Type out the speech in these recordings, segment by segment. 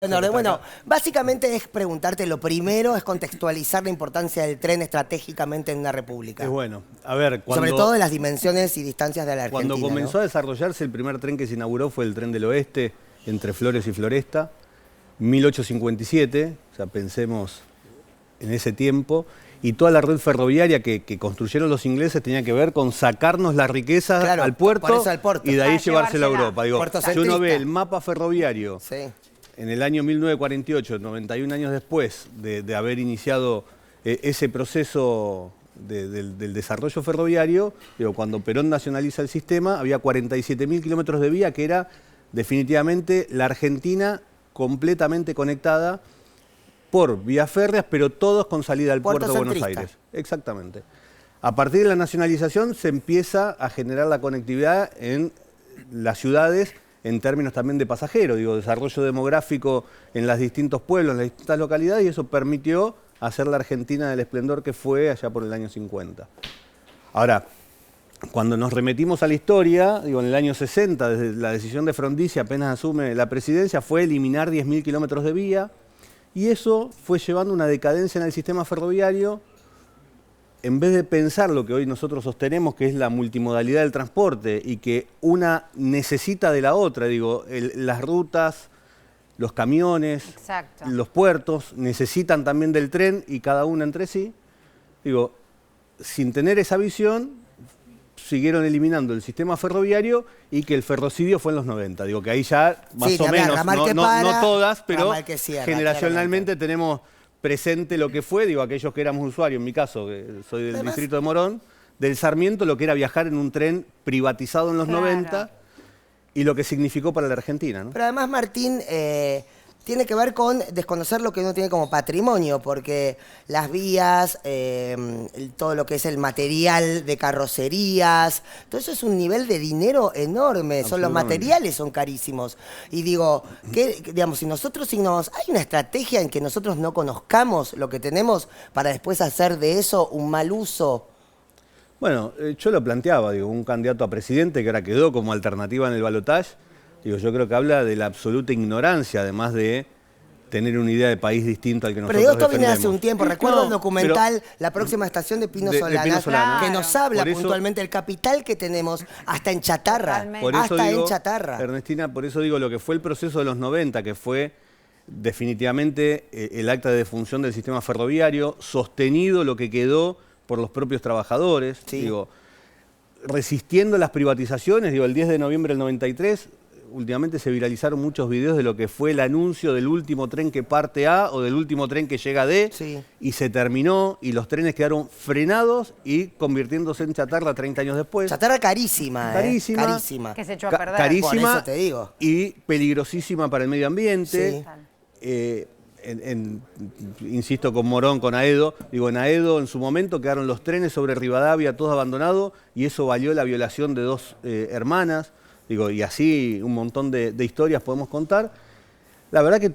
Bueno, básicamente es preguntarte, lo primero es contextualizar la importancia del tren estratégicamente en una república. Es bueno. A ver, sobre todo de las dimensiones y distancias de la Argentina. Cuando comenzó a desarrollarse, el primer tren que se inauguró fue el Tren del Oeste, entre Flores y Floresta, 1857, o sea, pensemos en ese tiempo, y toda la red ferroviaria que construyeron los ingleses tenía que ver con sacarnos la riqueza al puerto, y de ahí llevársela a Europa. Digo, si uno ve el mapa ferroviario en el año 1948, 91 años después de haber iniciado ese proceso del desarrollo ferroviario, digo, cuando Perón nacionaliza el sistema, había 47.000 kilómetros de vía, que era definitivamente la Argentina completamente conectada por vías férreas, pero todos con salida al puerto de Buenos Aires. Exactamente. A partir de la nacionalización se empieza a generar la conectividad en las ciudades en términos también de pasajeros, digo, desarrollo demográfico en los distintos pueblos, en las distintas localidades, y eso permitió hacer la Argentina del esplendor que fue allá por el año 50. Ahora, cuando nos remetimos a la historia, digo, en el año 60, desde la decisión de Frondizi apenas asume la presidencia, fue eliminar 10.000 kilómetros de vía, y eso fue llevando una decadencia en el sistema ferroviario. En vez de pensar lo que hoy nosotros sostenemos, que es la multimodalidad del transporte y que una necesita de la otra, digo, las rutas, los camiones, los puertos necesitan también del tren y cada una entre sí, digo, sin tener esa visión, siguieron eliminando el sistema ferroviario y que el ferrocidio fue en los 90. Digo que ahí ya más o menos, no todas, pero generacionalmente tenemos presente lo que fue, digo, aquellos que éramos usuarios, en mi caso, que soy del distrito de Morón, del Sarmiento, lo que era viajar en un tren privatizado en los 90 y lo que significó para la Argentina, ¿no? Pero además, Martín, tiene que ver con desconocer lo que uno tiene como patrimonio, porque las vías, todo lo que es el material de carrocerías, todo eso es un nivel de dinero enorme, son los materiales son carísimos. Y digo, digamos, si nosotros ignoramos, ¿hay una estrategia en que nosotros no conozcamos lo que tenemos para después hacer de eso un mal uso? Bueno, yo lo planteaba, digo, un candidato a presidente que ahora quedó como alternativa en el balotaje. Digo, yo creo que habla de la absoluta ignorancia, además de tener una idea de país distinto al que nosotros defendemos. Pero esto viene hace un tiempo. Recuerdo el documental La próxima estación de Pino Solana, que nos habla puntualmente del capital que tenemos hasta en chatarra. En chatarra. Ernestina, por eso digo lo que fue el proceso de los 90, que fue definitivamente el acta de defunción del sistema ferroviario, sostenido lo que quedó por los propios trabajadores, digo, resistiendo las privatizaciones. Digo, el 10 de noviembre del 93... últimamente se viralizaron muchos videos de lo que fue el anuncio del último tren que parte A o del último tren que llega a D, y se terminó, y los trenes quedaron frenados y convirtiéndose en chatarra 30 años después. Chatarra carísima, carísima. Que se echó a perder. Carísima, por eso te digo. Y peligrosísima para el medio ambiente. Insisto con Morón, con Aedo, digo, en Aedo en su momento quedaron los trenes sobre Rivadavia, todos abandonados, y eso valió la violación de dos hermanas. Digo, y así un montón de historias podemos contar. La verdad que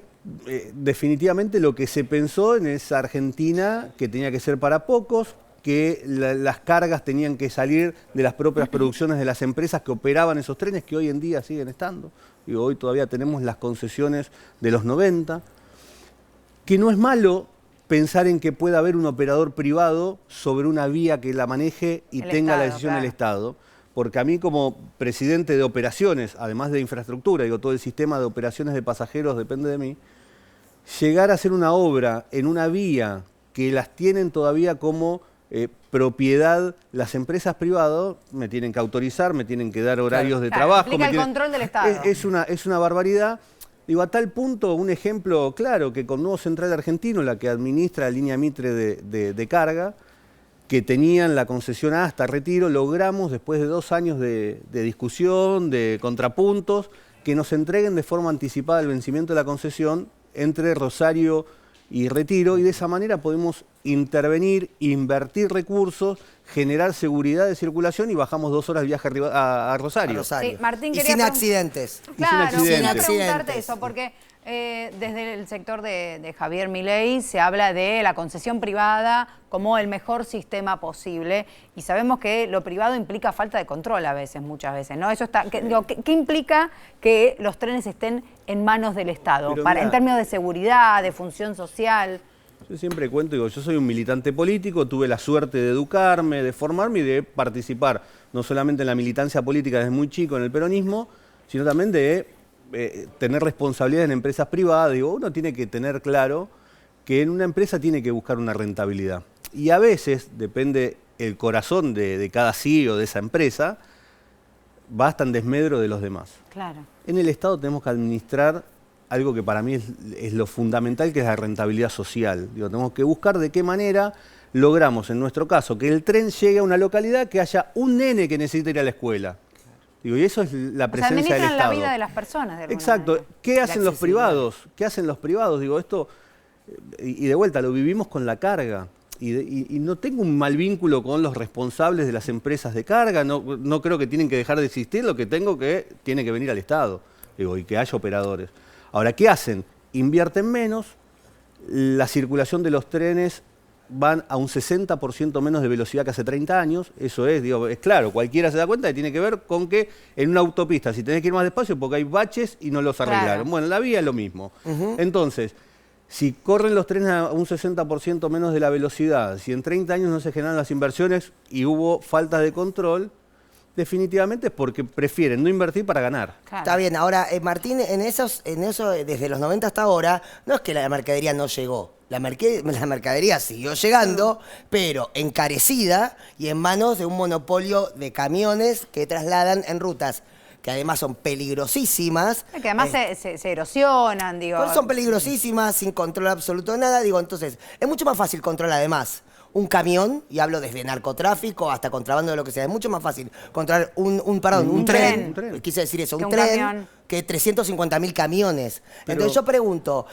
definitivamente lo que se pensó en esa Argentina, que tenía que ser para pocos, que las cargas tenían que salir de las propias producciones de las empresas que operaban esos trenes, que hoy en día siguen estando. Digo, hoy todavía tenemos las concesiones de los 90, que no es malo pensar en que pueda haber un operador privado sobre una vía que la maneje y tenga la decisión del Estado. Porque a mí como presidente de operaciones, además de infraestructura, digo, todo el sistema de operaciones de pasajeros depende de mí, llegar a hacer una obra en una vía que las tienen todavía como propiedad las empresas privadas, me tienen que autorizar, me tienen que dar horarios de trabajo. Implica el control del Estado. Es una barbaridad. Digo, a tal punto, un ejemplo claro, que con Nuevo Central Argentino, la que administra la línea Mitre de carga, que tenían la concesión A hasta Retiro, logramos, después de 2 años de discusión, de contrapuntos, que nos entreguen de forma anticipada el vencimiento de la concesión entre Rosario y Retiro, y de esa manera podemos intervenir, invertir recursos, generar seguridad de circulación, y bajamos 2 horas de viaje a Rosario. Sí, Martín, y sin accidentes. Claro, sin quería accidentes. preguntarte eso, porque Desde el sector de Javier Milei se habla de la concesión privada como el mejor sistema posible y sabemos que lo privado implica falta de control a veces, muchas veces, ¿no? Eso está, ¿qué implica que los trenes estén en manos del Estado? En términos de seguridad, de función social. Yo siempre cuento, digo, yo soy un militante político, tuve la suerte de educarme, de formarme y de participar no solamente en la militancia política desde muy chico en el peronismo, sino también de tener responsabilidad en empresas privadas. Digo, uno tiene que tener claro que en una empresa tiene que buscar una rentabilidad. Y a veces, depende el corazón de cada CEO de esa empresa, va hasta en desmedro de los demás. Claro. En el Estado tenemos que administrar algo que para mí es lo fundamental, que es la rentabilidad social. Digo, tenemos que buscar de qué manera logramos, en nuestro caso, que el tren llegue a una localidad que haya un nene que necesite ir a la escuela. Digo, y eso es la presencia del Estado. La vida de las personas. De exacto. manera. ¿Qué hacen los privados? ¿Qué hacen los privados? Digo, esto, y de vuelta, lo vivimos con la carga. Y no tengo un mal vínculo con los responsables de las empresas de carga, no creo que tienen que dejar de existir, lo que tiene que venir al Estado, digo, y que haya operadores. Ahora, ¿qué hacen? Invierten menos, la circulación de los trenes van a un 60% menos de velocidad que hace 30 años, eso es, digo, es claro, cualquiera se da cuenta que tiene que ver con que en una autopista, si tenés que ir más despacio porque hay baches y no los arreglaron. Claro. Bueno, en la vía es lo mismo. Entonces, si corren los trenes a un 60% menos de la velocidad, si en 30 años no se generan las inversiones y hubo falta de control, definitivamente es porque prefieren no invertir para ganar. Claro. Está bien, ahora Martín, en eso desde los 90 hasta ahora, no es que la mercadería no llegó. La mercadería siguió llegando, pero encarecida y en manos de un monopolio de camiones que trasladan en rutas que además son peligrosísimas. Que además se erosionan, digo. Pues son peligrosísimas, sin control absoluto de nada. Digo, entonces, es mucho más fácil controlar además un camión, y hablo desde narcotráfico hasta contrabando de lo que sea, es mucho más fácil controlar un tren. Quise decir eso, un tren camión. Que 350.000 camiones. Pero, entonces yo pregunto,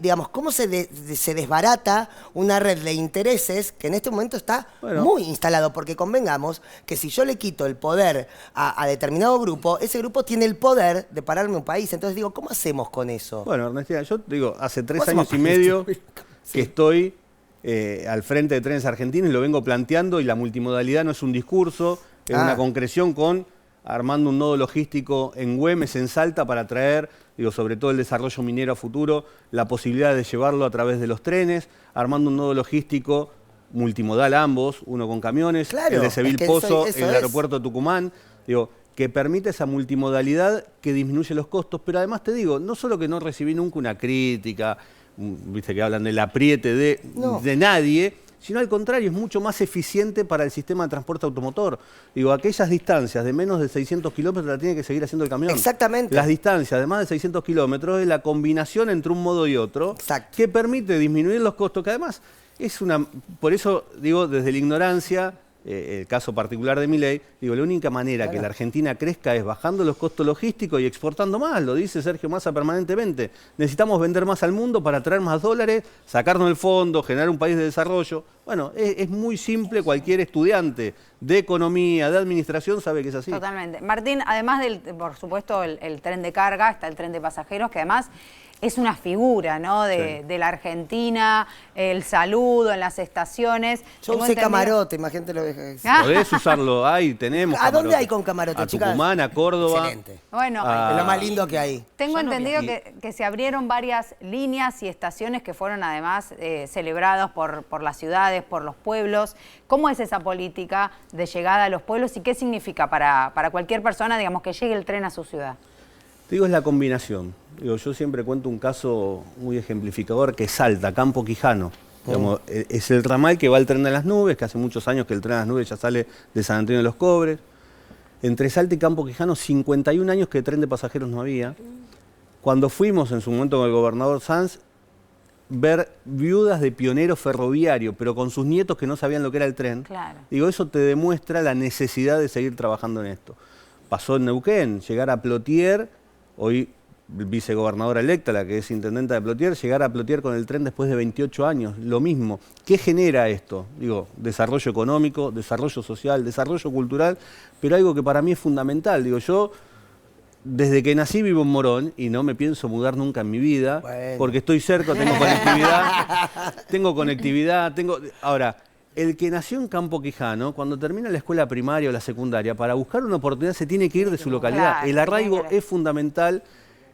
digamos, ¿cómo se desbarata una red de intereses que en este momento está muy instalado? Porque convengamos que si yo le quito el poder a determinado grupo, ese grupo tiene el poder de pararme un país. Entonces digo, ¿cómo hacemos con eso? Bueno, Ernestina, yo digo, hace 3 años y medio que estoy al frente de Trenes Argentinos y lo vengo planteando, y la multimodalidad no es un discurso, es una concreción con armando un nodo logístico en Güemes, en Salta, para traer, digo, sobre todo el desarrollo minero a futuro, la posibilidad de llevarlo a través de los trenes, armando un nodo logístico multimodal ambos, uno con camiones, claro, el de Seville Pozo, el aeropuerto de Tucumán, digo, que permite esa multimodalidad que disminuye los costos, pero además te digo, no solo que no recibí nunca una crítica, viste que hablan del apriete de nadie, sino al contrario, es mucho más eficiente para el sistema de transporte automotor. Digo, aquellas distancias de menos de 600 kilómetros las tiene que seguir haciendo el camión. Exactamente. Las distancias de más de 600 kilómetros es la combinación entre un modo y otro. Exacto. Que permite disminuir los costos, que además es una... Por eso digo, desde la ignorancia, el caso particular de Milei, digo, la única manera que la Argentina crezca es bajando los costos logísticos y exportando más, lo dice Sergio Massa permanentemente. Necesitamos vender más al mundo para traer más dólares, sacarnos del fondo, generar un país de desarrollo. Bueno, es muy simple, cualquier estudiante de economía, de administración sabe que es así. Totalmente. Martín, además del, por supuesto, el tren de carga, está el tren de pasajeros, que además es una figura, ¿no? De la Argentina, el saludo en las estaciones. Yo usé camarote, imagínate lo que es. Podés usarlo, ahí tenemos ¿A dónde hay con camarote, chicas? A Tucumán, a Córdoba. Excelente. Bueno, es lo más lindo que hay. Tengo entendido que se abrieron varias líneas y estaciones que fueron además celebradas por las ciudades, por los pueblos. ¿Cómo es esa política de llegada a los pueblos y qué significa para cualquier persona, digamos, que llegue el tren a su ciudad? Digo, es la combinación. Digo, yo siempre cuento un caso muy ejemplificador, que es Salta, Campo Quijano. Digamos, es el ramal que va al tren de las nubes, que hace muchos años que el tren de las nubes ya sale de San Antonio de los Cobres. Entre Salta y Campo Quijano, 51 años que tren de pasajeros no había. Cuando fuimos en su momento con el gobernador Sanz, ver viudas de pionero ferroviario, pero con sus nietos que no sabían lo que era el tren. Claro. Digo, eso te demuestra la necesidad de seguir trabajando en esto. Pasó en Neuquén, llegar a Plotier, hoy vicegobernadora electa, la que es intendenta de Plotier, llegar a Plotier con el tren después de 28 años, lo mismo. ¿Qué genera esto? Digo, desarrollo económico, desarrollo social, desarrollo cultural, pero algo que para mí es fundamental. Digo, yo desde que nací vivo en Morón y no me pienso mudar nunca en mi vida, Bueno. porque estoy cerca, tengo conectividad, Ahora, el que nació en Campo Quijano, cuando termina la escuela primaria o la secundaria, para buscar una oportunidad se tiene que ir de su localidad. Claro, El arraigo tiene que- es fundamental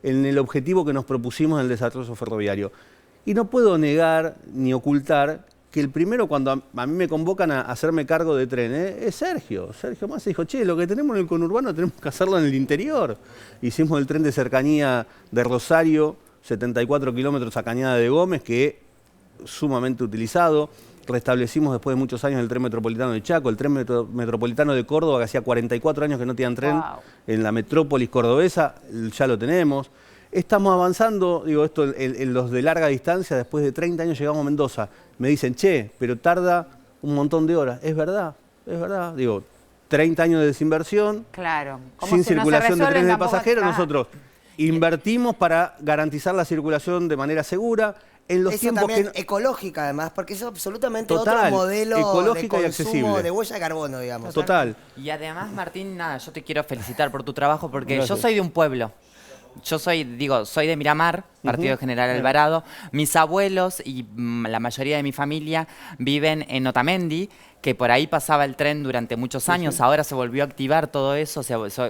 en el objetivo que nos propusimos en el desarrollo ferroviario. Y no puedo negar ni ocultar que el primero, cuando a mí me convocan a hacerme cargo de tren, es Sergio. Sergio Massa dijo, che, lo que tenemos en el conurbano tenemos que hacerlo en el interior. Hicimos el tren de cercanía de Rosario, 74 kilómetros a Cañada de Gómez, que es sumamente utilizado. Restablecimos después de muchos años el tren metropolitano de Chaco, el tren metropolitano de Córdoba, que hacía 44 años que no tenían tren Wow. en la metrópolis cordobesa, ya lo tenemos. Estamos avanzando, digo, esto en los de larga distancia, después de 30 años llegamos a Mendoza. Me dicen, che, pero tarda un montón de horas. Es verdad. Digo, 30 años de desinversión, Claro. Como sin si no se circulación de resuelven trenes de tampoco- pasajeros. Claro. Nosotros invertimos para garantizar la circulación de manera segura. En los Eso tiempos también que... ecológica, además, porque es absolutamente Total, otro modelo ecológica y de consumo, accesible. de huella de carbono, digamos. Total. Y además, Martín, nada, yo te quiero felicitar por tu trabajo porque Gracias. yo soy de un pueblo. Yo soy de Miramar, Partido General Alvarado. Mis abuelos y la mayoría de mi familia viven en Otamendi, que por ahí pasaba el tren durante muchos años. Ahora se volvió a activar todo eso.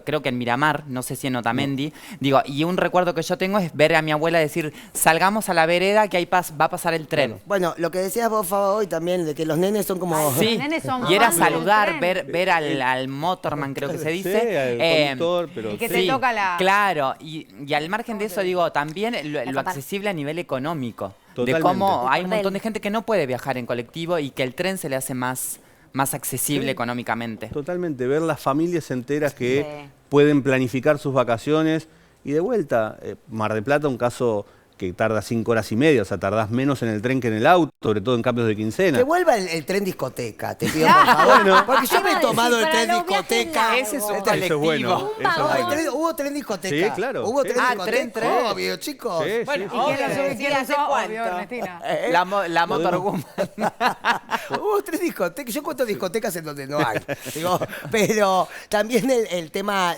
Creo que en Miramar, no sé si en Otamendi. Digo, y un recuerdo que yo tengo es ver a mi abuela decir, salgamos a la vereda que ahí va a pasar el tren. Bueno, lo que decías vos, Faba, hoy también, de que los nenes son como... Sí, Los nenes son y era fans del saludar, tren. ver al motorman, creo que se dice. Sí, al conductor, pero... Y que te toca la- Claro, y al margen de eso, digo, también lo accesible a nivel económico. De Totalmente. cómo hay un montón de gente que no puede viajar en colectivo y que el tren se le hace más accesible económicamente. Totalmente, ver las familias enteras que Sí. pueden planificar sus vacaciones. Y de vuelta, Mar del Plata, un caso que tarda 5 horas y media, o sea, tardás menos en el tren que en el auto, sobre todo en cambios de quincena. Que vuelva el tren discoteca, te pido por favor. Porque yo me he Iba a tomado el decir, tren para los viajes discoteca. largos. Ese es un Eso es colectivo. bueno. Eso es No, bueno. hubo tren discoteca. Sí, claro. Hubo tren Sí. discoteca. tren. Obvio, chicos. Sí, Bueno, sí, sí. ¿Y quién lo Obvio, sube? ¿Quién lo hace usó? cuánto. Obvio, Ernestina. La Motorwoman. Hubo tres discotecas. Yo cuento discotecas en donde no hay. Digo, pero también el tema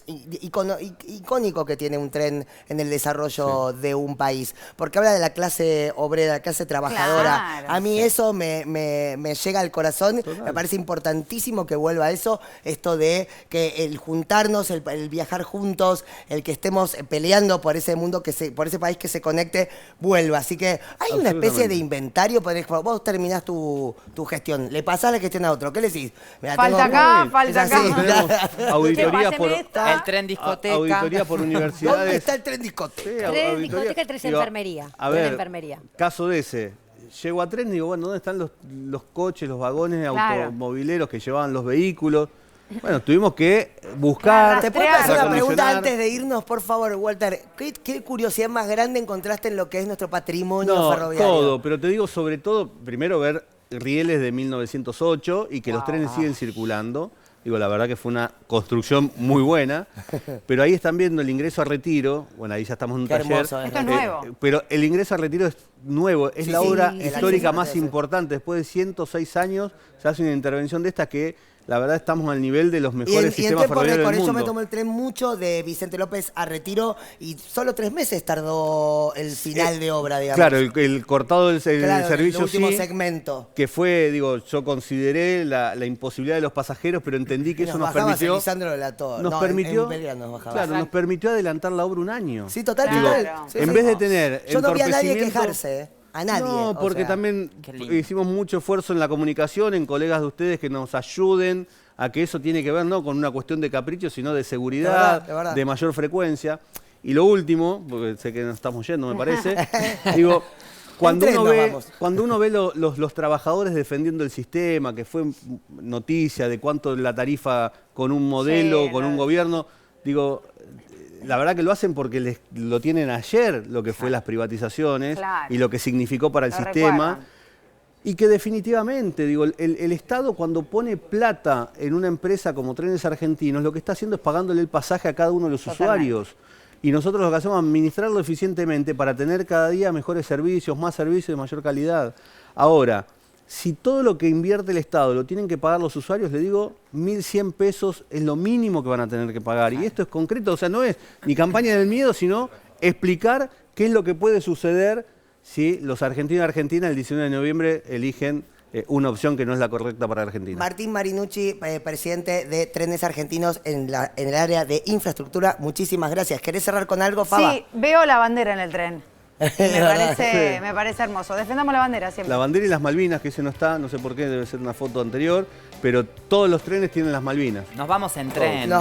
icónico que tiene un tren en el desarrollo de un país. Porque habla de la clase obrera, la clase trabajadora. Claro. A mí eso me llega al corazón. Me parece importantísimo que vuelva eso. Esto de que el juntarnos, el viajar juntos, el que estemos peleando por ese mundo, por ese país que se conecte, vuelva. Así que hay una especie de inventario. Vos terminás tu gestión, le pasás la gestión a otro. ¿Qué le decís? Mirá, Falta tengo- acá, es falta así. acá. Tenemos auditoría por, Páseme esta. El tren discoteca. auditoría por universidades. ¿Dónde está el tren discoteca? Sí, Tren, auditoría. discoteca, tres Digo, enfermería. A Tren ver, enfermería. caso de ese. Llego a tren y digo, bueno, ¿dónde están los coches, los vagones Claro. automovileros que llevaban los vehículos? Bueno, tuvimos que buscar. ¿Te puedo hacer una pregunta recondicionar. antes de irnos, por favor, Walter? ¿Qué curiosidad más grande encontraste en lo que es nuestro patrimonio No, ferroviario? todo, pero te digo sobre todo, primero ver rieles de 1908 y que los trenes siguen circulando. Digo, la verdad que fue una construcción muy buena, pero ahí están viendo el ingreso a retiro, bueno, ahí ya estamos en un Qué taller. hermoso, Esto es nuevo. Pero el ingreso a retiro es nuevo, es Sí, la sí, obra el histórica acceso más a retiro, sí. importante. Después de 106 años se hace una intervención de esta que la verdad estamos al nivel de los Y en mejores sistemas tiempo récord, ferroviarios del yo me mundo. tomé el tren mucho de Vicente López a Retiro y solo 3 meses tardó el final de obra, digamos. Claro, el cortado del Claro, servicio el último sí, segmento. que fue, digo, yo consideré la imposibilidad de los pasajeros, pero entendí que Y eso nos nos bajabas, permitió... Lisandro Relató. Nos No, permitió, en Belgrano nos bajabas. claro, nos permitió adelantar la obra un año. Sí, total, Claro. total. Sí, En sí. vez de tener Yo no vi a nadie entorpecimiento- quejarse, ¿eh? A nadie. No, o porque sea. también Qué lindo. hicimos mucho esfuerzo en la comunicación, en colegas de ustedes que nos ayuden a que eso tiene que ver no con una cuestión de capricho, sino de seguridad, De verdad. de mayor frecuencia. Y lo último, porque sé que nos estamos yendo, me parece, digo, cuando En tren uno nos ve, vamos. cuando uno ve los trabajadores defendiendo el sistema, que fue noticia de cuánto la tarifa con un modelo, Sí, con un lo- gobierno, digo, la verdad que lo hacen porque lo tienen ayer, lo que fue las privatizaciones Claro. y lo que significó para el Lo sistema. recuerdan. Y que definitivamente, digo, el Estado cuando pone plata en una empresa como Trenes Argentinos, lo que está haciendo es pagándole el pasaje a cada uno de los Totalmente. usuarios. Y nosotros lo que hacemos es administrarlo eficientemente para tener cada día mejores servicios, más servicios de mayor calidad. Ahora, Si todo lo que invierte el Estado lo tienen que pagar los usuarios, le digo, 1.100 pesos es lo mínimo que van a tener que pagar. Y esto es concreto, o sea, no es ni campaña del miedo, sino explicar qué es lo que puede suceder si los argentinos y argentinas el 19 de noviembre eligen una opción que no es la correcta para Argentina. Martín Marinucci, presidente de Trenes Argentinos en el área de infraestructura, muchísimas gracias. ¿Querés cerrar con algo, Faba? Sí, veo la bandera en el tren. verdad. Me parece hermoso. Defendamos la bandera siempre. La bandera y las Malvinas, que ese no está, no sé por qué, debe ser una foto anterior, pero todos los trenes tienen las Malvinas. Nos vamos en tren.